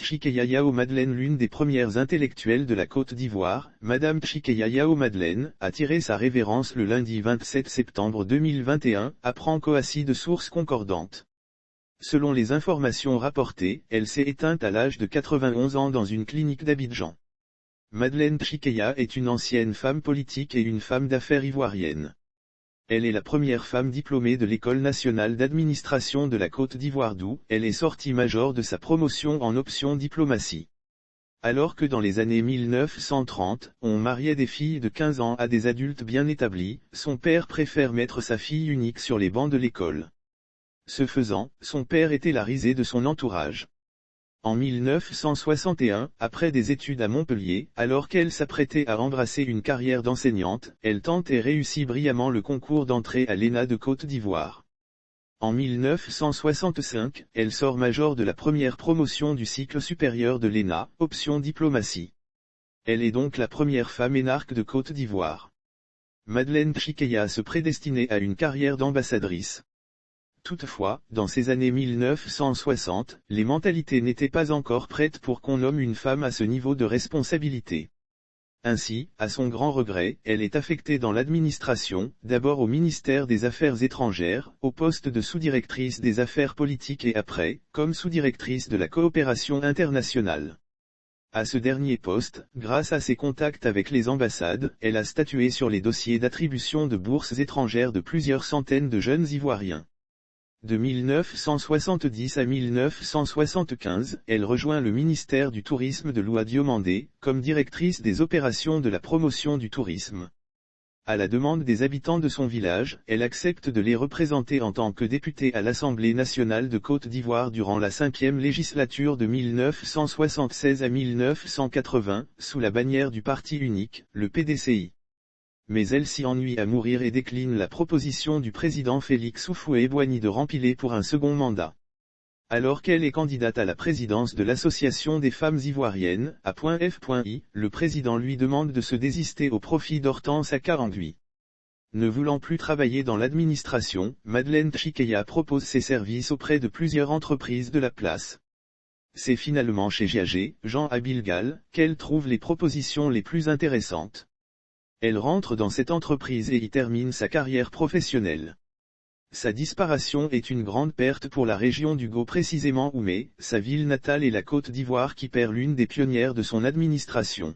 Chikeya Yao Madeleine, l'une des premières intellectuelles de la Côte d'Ivoire, Madame Chikeya Yao Madeleine, a tiré sa révérence le lundi 27 septembre 2021, apprend Koassi de sources concordantes. Selon les informations rapportées, elle s'est éteinte à l'âge de 91 ans dans une clinique d'Abidjan. Madeleine Chikeya est une ancienne femme politique et une femme d'affaires ivoirienne. Elle est la première femme diplômée de l'École nationale d'administration de la Côte d'Ivoire, d'où elle est sortie major de sa promotion en option diplomatie. Alors que dans les années 1930, on mariait des filles de 15 ans à des adultes bien établis, son père préfère mettre sa fille unique sur les bancs de l'école. Ce faisant, son père était la risée de son entourage. En 1961, après des études à Montpellier, alors qu'elle s'apprêtait à embrasser une carrière d'enseignante, elle tente et réussit brillamment le concours d'entrée à l'ENA de Côte d'Ivoire. En 1965, elle sort major de la première promotion du cycle supérieur de l'ENA, option diplomatie. Elle est donc la première femme énarque de Côte d'Ivoire. Madeleine Chikeya se prédestinait à une carrière d'ambassadrice. Toutefois, dans ces années 1960, les mentalités n'étaient pas encore prêtes pour qu'on nomme une femme à ce niveau de responsabilité. Ainsi, à son grand regret, elle est affectée dans l'administration, d'abord au ministère des Affaires étrangères, au poste de sous-directrice des affaires politiques et après, comme sous-directrice de la coopération internationale. À ce dernier poste, grâce à ses contacts avec les ambassades, elle a statué sur les dossiers d'attribution de bourses étrangères de plusieurs centaines de jeunes Ivoiriens. De 1970 à 1975, elle rejoint le ministère du Tourisme de Loua Diomandé, comme directrice des opérations de la promotion du tourisme. À la demande des habitants de son village, elle accepte de les représenter en tant que députée à l'Assemblée nationale de Côte d'Ivoire durant la 5e législature de 1976 à 1980, sous la bannière du parti unique, le PDCI. Mais elle s'y ennuie à mourir et décline la proposition du président Félix Houphouët-Boigny de rempiler pour un second mandat. Alors qu'elle est candidate à la présidence de l'Association des femmes ivoiriennes, A.F.I., le président lui demande de se désister au profit d'Hortense Akarangui. Ne voulant plus travailler dans l'administration, Madeleine Chikeya propose ses services auprès de plusieurs entreprises de la place. C'est finalement chez Giagé, Jean Abilgal, qu'elle trouve les propositions les plus intéressantes. Elle rentre dans cette entreprise et y termine sa carrière professionnelle. Sa disparition est une grande perte pour la région du Go, précisément Oumé, sa ville natale, et la Côte d'Ivoire qui perd l'une des pionnières de son administration.